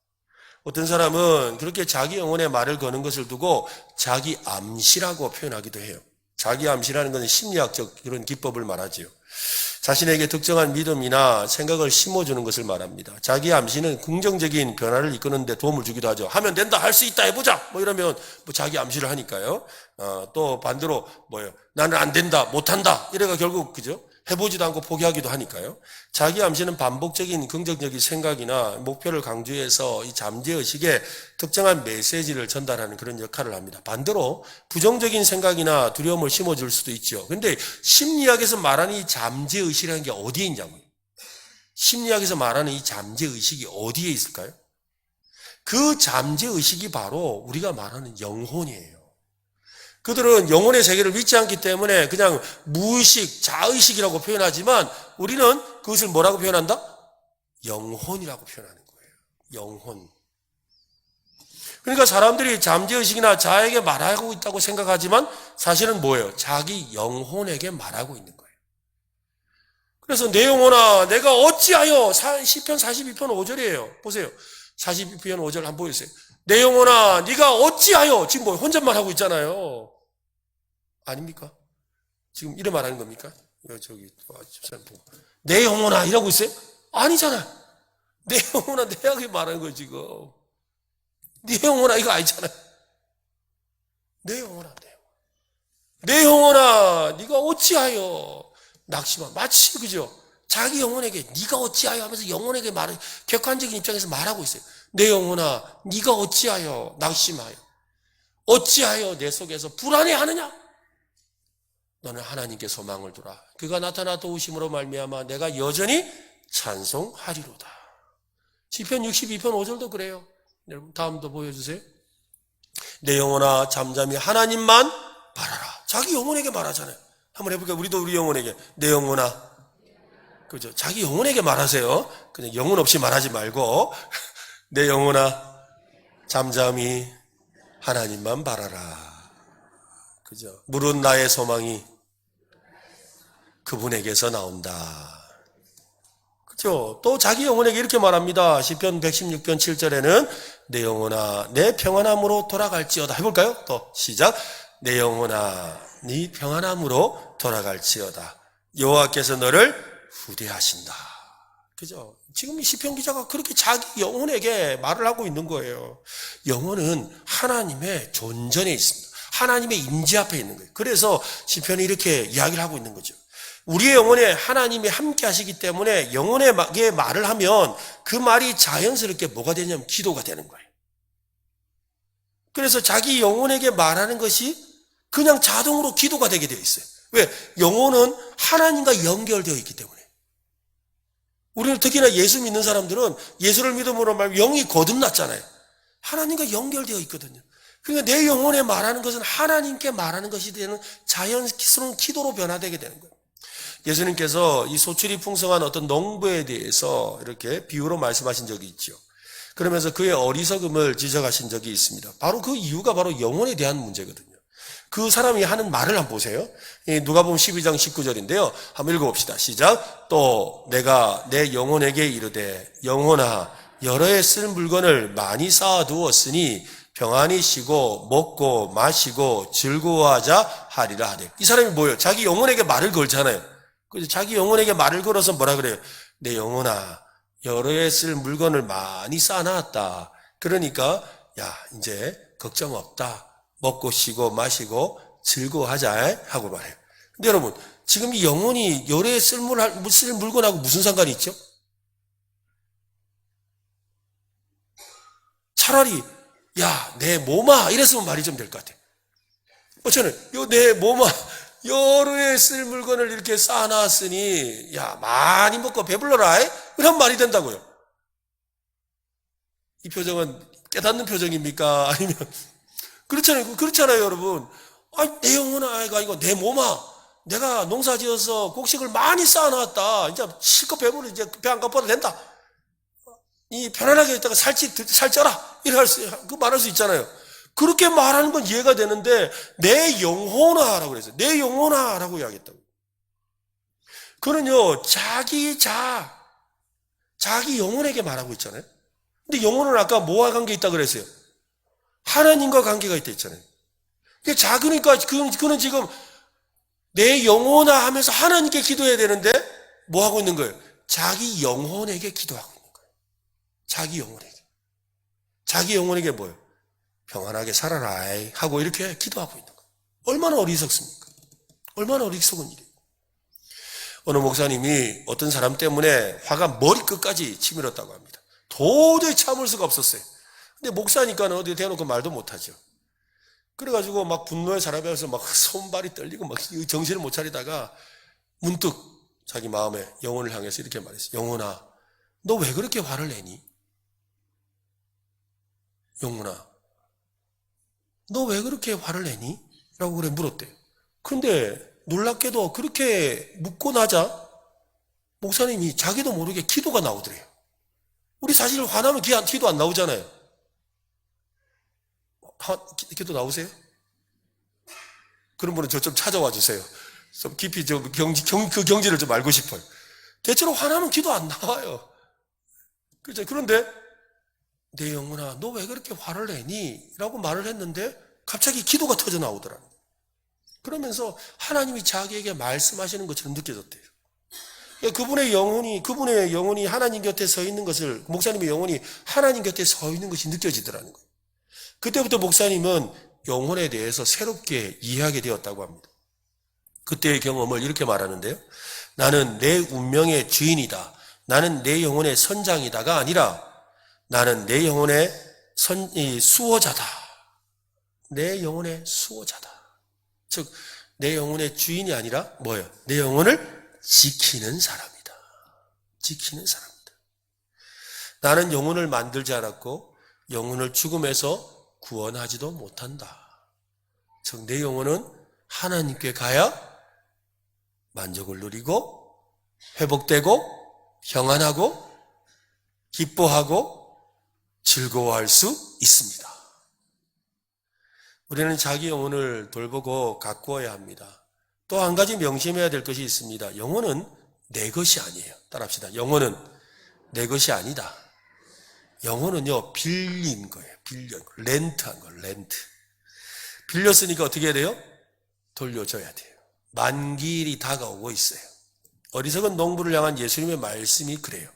어떤 사람은 그렇게 자기 영혼에 말을 거는 것을 두고 자기 암시라고 표현하기도 해요. 자기 암시라는 것은 심리학적 그런 기법을 말하지요. 자신에게 특정한 믿음이나 생각을 심어주는 것을 말합니다. 자기 암시는 긍정적인 변화를 이끄는 데 도움을 주기도 하죠. 하면 된다, 할 수 있다, 해보자. 뭐 이러면 뭐 자기 암시를 하니까요. 또 반대로 뭐예요? 나는 안 된다, 못한다. 이래가 결국 그죠? 해보지도 않고 포기하기도 하니까요. 자기 암시는 반복적인 긍정적인 생각이나 목표를 강조해서 이 잠재의식에 특정한 메시지를 전달하는 그런 역할을 합니다. 반대로 부정적인 생각이나 두려움을 심어줄 수도 있죠. 그런데 심리학에서 말하는 이 잠재의식이라는 게 어디에 있냐고요. 심리학에서 말하는 이 잠재의식이 어디에 있을까요? 그 잠재의식이 바로 우리가 말하는 영혼이에요. 그들은 영혼의 세계를 믿지 않기 때문에 그냥 무의식, 자의식이라고 표현하지만 우리는 그것을 뭐라고 표현한다? 영혼이라고 표현하는 거예요. 영혼. 그러니까 사람들이 잠재의식이나 자에게 말하고 있다고 생각하지만 사실은 뭐예요? 자기 영혼에게 말하고 있는 거예요. 그래서 내 영혼아 내가 어찌하여 시편 42편 5절이에요. 보세요. 42편 5절 한번 보여주세요. 내 영혼아 네가 어찌하여 지금 뭐 혼잣말 하고 있잖아요. 아닙니까? 지금 이래 말하는 겁니까? 저기 내 영혼아 이러고 있어요? 아니잖아. 내 영혼아 내가 그렇게 말하는 거예요 지금. 내 영혼아 이거 아니잖아요. 내 영혼아 내 영혼아 네가 어찌하여 낙심하 마치 그죠? 자기 영혼에게 네가 어찌하여 하면서 영혼에게 말을 객관적인 입장에서 말하고 있어요. 내 영혼아 네가 어찌하여 낙심하여 어찌하여 내 속에서 불안해하느냐? 너는 하나님께 소망을 두라. 그가 나타나 도우심으로 말미암아 내가 여전히 찬송하리로다. 시편 62편 5절도 그래요. 여러분 다음도 보여주세요. 내 영혼아 잠잠히 하나님만 바라라. 자기 영혼에게 말하잖아요. 한번 해볼까요? 우리도 우리 영혼에게 내 영혼아 그죠? 자기 영혼에게 말하세요. 그냥 영혼 없이 말하지 말고 내 영혼아 잠잠히 하나님만 바라라. 그죠? 물은 나의 소망이 그분에게서 나온다. 그죠? 또 자기 영혼에게 이렇게 말합니다. 시편 116편 7절에는 내 영혼아 내 평안함으로 돌아갈지어다. 해볼까요? 또 시작. 내 영혼아 네 평안함으로 돌아갈지어다. 여호와께서 너를 후대하신다. 그죠? 지금 이 시편 기자가 그렇게 자기 영혼에게 말을 하고 있는 거예요. 영혼은 하나님의 존전에 있습니다. 하나님의 임재 앞에 있는 거예요. 그래서 시편이 이렇게 이야기를 하고 있는 거죠. 우리의 영혼에 하나님이 함께 하시기 때문에 영혼에게 말을 하면 그 말이 자연스럽게 뭐가 되냐면 기도가 되는 거예요. 그래서 자기 영혼에게 말하는 것이 그냥 자동으로 기도가 되게 되어 있어요. 왜? 영혼은 하나님과 연결되어 있기 때문에. 우리는 특히나 예수 믿는 사람들은 예수를 믿음으로 말하면 영이 거듭났잖아요. 하나님과 연결되어 있거든요. 그러니까 내 영혼에 말하는 것은 하나님께 말하는 것이 되는 자연스러운 기도로 변화되게 되는 거예요. 예수님께서 이 소출이 풍성한 어떤 농부에 대해서 이렇게 비유로 말씀하신 적이 있죠. 그러면서 그의 어리석음을 지적하신 적이 있습니다. 바로 그 이유가 바로 영혼에 대한 문제거든요. 그 사람이 하는 말을 한번 보세요. 누가복음 12장 19절인데요. 한번 읽어봅시다. 시작. 또 내가 내 영혼에게 이르되 영혼아 여러 해 쓸 물건을 많이 쌓아두었으니 평안히 쉬고 먹고 마시고 즐거워하자 하리라 하되. 이 사람이 뭐예요? 자기 영혼에게 말을 걸잖아요. 그래서 자기 영혼에게 말을 걸어서 뭐라 그래요? 내 영혼아 여러 해 쓸 물건을 많이 쌓아놨다. 그러니까 야 이제 걱정 없다. 먹고 쉬고 마시고 즐거워하자 하고 말해요. 근데 여러분 지금 이 영혼이 여러 해 쓸 물건하고 무슨 상관이 있죠? 차라리 야 내 몸아 이랬으면 말이 좀 될 것 같아요. 저는 내 몸아 여러 해 쓸 물건을 이렇게 쌓아놨으니 야 많이 먹고 배불러라 이런 말이 된다고요. 이 표정은 깨닫는 표정입니까? 아니면 그렇잖아요 여러분. 내 영혼아 이거 내 몸아 내가 농사지어서 곡식을 많이 쌓아놨다. 이제 실컷 배부르 이제 배 안 고파도 된다. 이 편안하게 있다가 살쪄라 그 말할 수 있잖아요. 그렇게 말하는 건 이해가 되는데 내 영혼아라고 그래서 내 영혼아라고 이야기했다고. 그는요 자기 영혼에게 말하고 있잖아요. 근데 영혼은 아까 뭐와 관계 있다 그랬어요? 하나님과 관계가 있다 했잖아요. 그러니까 그는 지금 내 영혼아 하면서 하나님께 기도해야 되는데 뭐 하고 있는 거예요? 자기 영혼에게 기도하고 있는 거예요. 자기 영혼에게 뭐예요? 평안하게 살아라 하고 이렇게 기도하고 있는 거예요. 얼마나 어리석습니까? 얼마나 어리석은 일이에요. 어느 목사님이 어떤 사람 때문에 화가 머리끝까지 치밀었다고 합니다. 도저히 참을 수가 없었어요. 근데 목사니까는 어디 대놓고 말도 못하죠. 그래가지고 막 분노의 사람이 와서 막 손발이 떨리고 막 정신을 못 차리다가 문득 자기 마음에 영혼을 향해서 이렇게 말했어요. 영혼아, 너 왜 그렇게 화를 내니? 영혼아, 너 왜 그렇게 화를 내니? 라고 그래 물었대요. 근데 놀랍게도 그렇게 묻고 나자 목사님이 자기도 모르게 기도가 나오더래요. 우리 사실 화나면 기도 안 나오잖아요. 기도 나오세요? 그런 분은 저 좀 찾아와 주세요. 좀 깊이 그 경지를 좀 알고 싶어요. 대체로 화나면 기도 안 나와요. 그죠? 그런데 내 영혼아, 너 왜 그렇게 화를 내니? 라고 말을 했는데 갑자기 기도가 터져 나오더라고요. 그러면서 하나님이 자기에게 말씀하시는 것처럼 느껴졌대요. 그분의 영혼이 하나님 곁에 서 있는 것을, 목사님의 영혼이 하나님 곁에 서 있는 것이 느껴지더라는 거예요. 그때부터 목사님은 영혼에 대해서 새롭게 이해하게 되었다고 합니다. 그때의 경험을 이렇게 말하는데요. 나는 내 운명의 주인이다. 나는 내 영혼의 선장이다가 아니라 나는 내 영혼의 수호자다. 내 영혼의 수호자다. 즉, 내 영혼의 주인이 아니라 뭐예요? 내 영혼을 지키는 사람이다. 지키는 사람이다. 나는 영혼을 만들지 않았고 영혼을 죽음에서 구원하지도 못한다. 즉, 내 영혼은 하나님께 가야 만족을 누리고 회복되고 평안하고 기뻐하고 즐거워할 수 있습니다. 우리는 자기 영혼을 돌보고 가꾸어야 합니다. 또 한 가지 명심해야 될 것이 있습니다. 영혼은 내 것이 아니에요. 따라합시다. 영혼은 내 것이 아니다. 영혼은요, 빌린 거예요. 렌트한 거예요. 렌트. 빌렸으니까 어떻게 해야 돼요? 돌려줘야 돼요. 만기일이 다가오고 있어요. 어리석은 농부를 향한 예수님의 말씀이 그래요.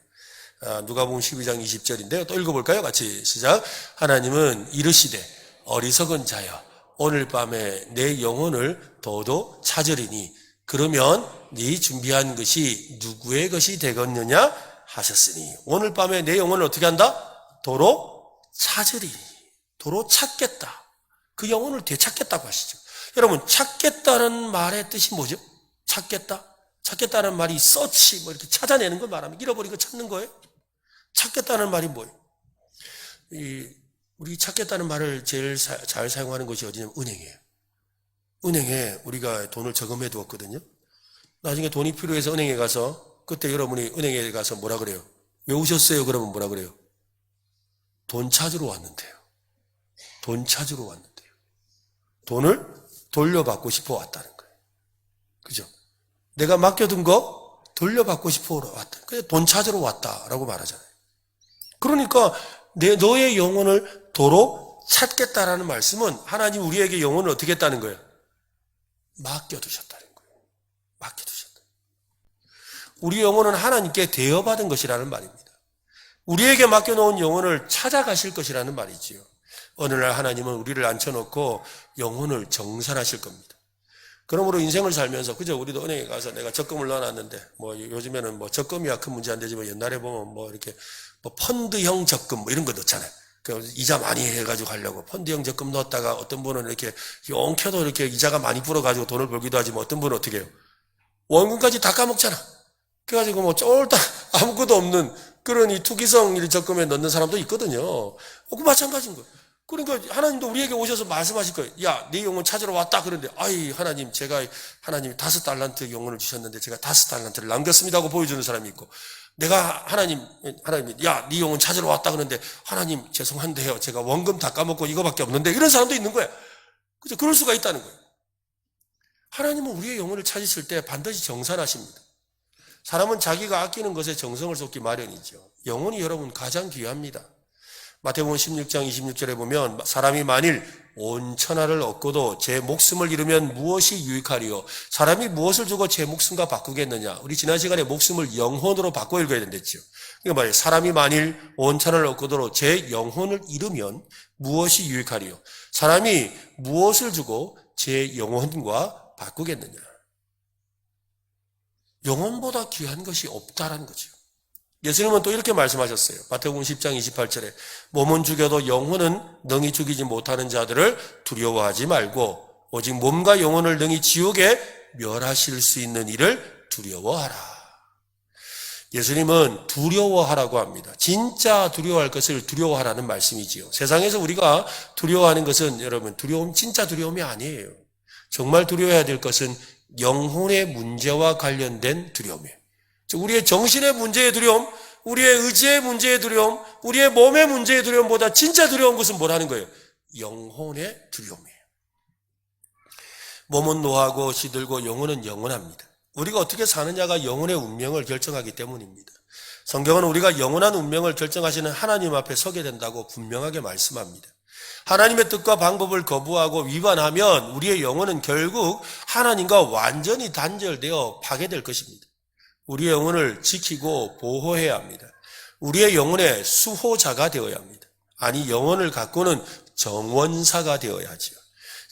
누가복음 12장 20절인데요. 또 읽어볼까요? 같이 시작. 하나님은 이르시되 어리석은 자여 오늘 밤에 내 영혼을 도도 찾으리니 그러면 네 준비한 것이 누구의 것이 되겠느냐 하셨으니 오늘 밤에 내 영혼을 어떻게 한다? 도로 찾으리니. 도로 찾겠다. 그 영혼을 되찾겠다고 하시죠. 여러분, 찾겠다는 말의 뜻이 뭐죠? 찾겠다? 찾겠다는 말이 서치, 이렇게 찾아내는 걸 말하면 잃어버린 거 찾는 거예요? 찾겠다는 말이 뭐예요? 우리 찾겠다는 말을 제일 잘 사용하는 것이 어디냐면 은행이에요. 은행에 우리가 돈을 저금해 두었거든요. 나중에 돈이 필요해서 은행에 가서 그때 여러분이 은행에 가서 뭐라 그래요? 왜 오셨어요? 그러면 뭐라 그래요? 돈 찾으러 왔는데요. 돈 찾으러 왔는데요. 돈을 돌려받고 싶어 왔다는 거예요. 그죠? 내가 맡겨둔 거 돌려받고 싶어 왔다. 그래서 돈 찾으러 왔다라고 말하잖아요. 그러니까 너의 영혼을 도로 찾겠다라는 말씀은 하나님 우리에게 영혼을 어떻게 했다는 거예요? 맡겨두셨다는 거예요. 맡겨두셨다. 우리 영혼은 하나님께 대여받은 것이라는 말입니다. 우리에게 맡겨놓은 영혼을 찾아가실 것이라는 말이지요. 어느 날 하나님은 우리를 앉혀놓고 영혼을 정산하실 겁니다. 그러므로 인생을 살면서 그저 우리도 은행에 가서 내가 적금을 넣어놨는데 요즘에는 적금이야 큰 문제 안 되지만 옛날에 보면 이렇게 펀드형 적금 이런 거 넣잖아요. 이자 많이 해가지고 하려고 펀드형 적금 넣었다가 어떤 분은 이렇게 용켜도 이렇게 이자가 많이 불어가지고 돈을 벌기도 하지만 어떤 분은 어떻게 해요? 원금까지 다 까먹잖아. 그래가지고 쫄딱 아무것도 없는 그런 이 투기성 적금에 넣는 사람도 있거든요. 그 마찬가지인 거예요. 그러니까 하나님도 우리에게 오셔서 말씀하실 거예요. 야, 네 영혼 찾으러 왔다. 그런데 하나님이 5달란트 영혼을 주셨는데 제가 5달란트를 남겼습니다 하고 보여주는 사람이 있고 내가 하나님이 야, 네 영혼 찾으러 왔다. 그런데 하나님 죄송한데요. 제가 원금 다 까먹고 이거밖에 없는데 이런 사람도 있는 거예요. 그죠? 그럴 수가 있다는 거예요. 하나님은 우리의 영혼을 찾으실 때 반드시 정산하십니다. 사람은 자기가 아끼는 것에 정성을 쏟기 마련이죠. 영혼이 여러분 가장 귀합니다. 마태복음 16장 26절에 보면 사람이 만일 온 천하를 얻고도 제 목숨을 잃으면 무엇이 유익하리요? 사람이 무엇을 주고 제 목숨과 바꾸겠느냐? 우리 지난 시간에 목숨을 영혼으로 바꿔 읽어야 된댔죠. 그러니까 말이에요. 사람이 만일 온 천하를 얻고도 제 영혼을 잃으면 무엇이 유익하리요? 사람이 무엇을 주고 제 영혼과 바꾸겠느냐? 영혼보다 귀한 것이 없다라는 거죠. 예수님은 또 이렇게 말씀하셨어요. 마태복음 10장 28절에 몸은 죽여도 영혼은 능히 죽이지 못하는 자들을 두려워하지 말고 오직 몸과 영혼을 능히 지옥에 멸하실 수 있는 이를 두려워하라. 예수님은 두려워하라고 합니다. 진짜 두려워할 것을 두려워하라는 말씀이지요. 세상에서 우리가 두려워하는 것은 여러분 진짜 두려움이 아니에요. 정말 두려워해야 될 것은 영혼의 문제와 관련된 두려움이에요. 우리의 정신의 문제의 두려움, 우리의 의지의 문제의 두려움, 우리의 몸의 문제의 두려움보다 진짜 두려운 것은 뭐라는 거예요? 영혼의 두려움이에요. 몸은 노하고 시들고 영혼은 영원합니다. 우리가 어떻게 사느냐가 영혼의 운명을 결정하기 때문입니다. 성경은 우리가 영원한 운명을 결정하시는 하나님 앞에 서게 된다고 분명하게 말씀합니다. 하나님의 뜻과 방법을 거부하고 위반하면 우리의 영혼은 결국 하나님과 완전히 단절되어 파괴될 것입니다. 우리의 영혼을 지키고 보호해야 합니다. 우리의 영혼의 수호자가 되어야 합니다. 아니, 영혼을 가꾸는 정원사가 되어야 하죠.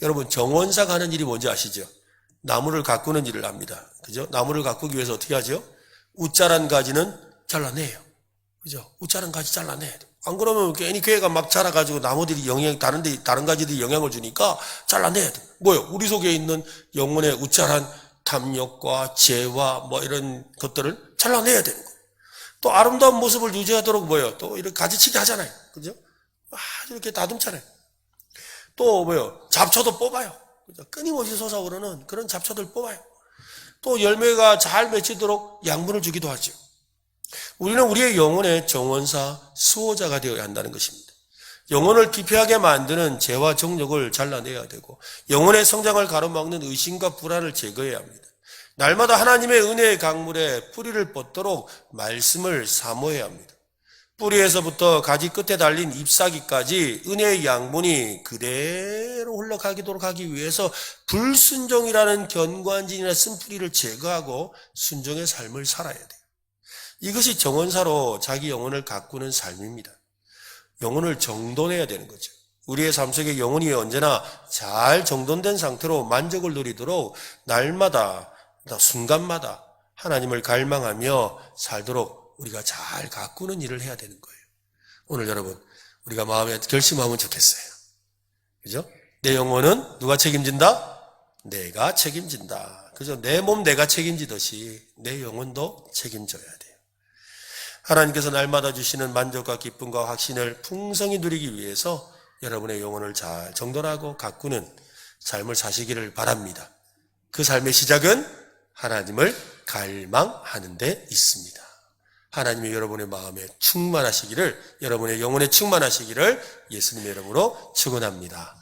여러분, 정원사가 하는 일이 뭔지 아시죠? 나무를 가꾸는 일을 합니다. 그죠? 나무를 가꾸기 위해서 어떻게 하죠? 웃자란 가지는 잘라내요. 그죠? 웃자란 가지 잘라내요. 안 그러면 괜히 괴가 막 자라가지고 나무들이 다른 가지들이 영향을 주니까 잘라내야 돼. 뭐요? 우리 속에 있는 영혼의 웃자란 탐욕과 죄와 이런 것들을 잘라내야 되는 거예요. 또 아름다운 모습을 유지하도록 또 이렇게 가지치기 하잖아요. 그죠? 이렇게 다듬잖아요. 또 잡초도 뽑아요. 그죠? 끊임없이 솟아오르는 그런 잡초들 뽑아요. 또 열매가 잘 맺히도록 양분을 주기도 하죠. 우리는 우리의 영혼의 정원사, 수호자가 되어야 한다는 것입니다. 영혼을 기피하게 만드는 죄와 정욕을 잘라내야 되고 영혼의 성장을 가로막는 의심과 불안을 제거해야 합니다. 날마다 하나님의 은혜의 강물에 뿌리를 뻗도록 말씀을 사모해야 합니다. 뿌리에서부터 가지 끝에 달린 잎사귀까지 은혜의 양분이 그대로 흘러가도록 하기 위해서 불순종이라는 견고한진이나 쓴뿌리를 제거하고 순종의 삶을 살아야 돼요. 이것이 정원사로 자기 영혼을 가꾸는 삶입니다. 영혼을 정돈해야 되는 거죠. 우리의 삶 속에 영혼이 언제나 잘 정돈된 상태로 만족을 누리도록 날마다 순간마다 하나님을 갈망하며 살도록 우리가 잘 가꾸는 일을 해야 되는 거예요. 오늘 여러분, 우리가 마음에 결심하면 좋겠어요. 그죠? 내 영혼은 누가 책임진다? 내가 책임진다. 그죠? 내 몸 내가 책임지듯이 내 영혼도 책임져야 돼요. 하나님께서 날마다 주시는 만족과 기쁨과 확신을 풍성히 누리기 위해서 여러분의 영혼을 잘 정돈하고 가꾸는 삶을 사시기를 바랍니다. 그 삶의 시작은 하나님을 갈망하는 데 있습니다. 하나님이 여러분의 마음에 충만하시기를, 여러분의 영혼에 충만하시기를 예수님의 이름으로 축원합니다.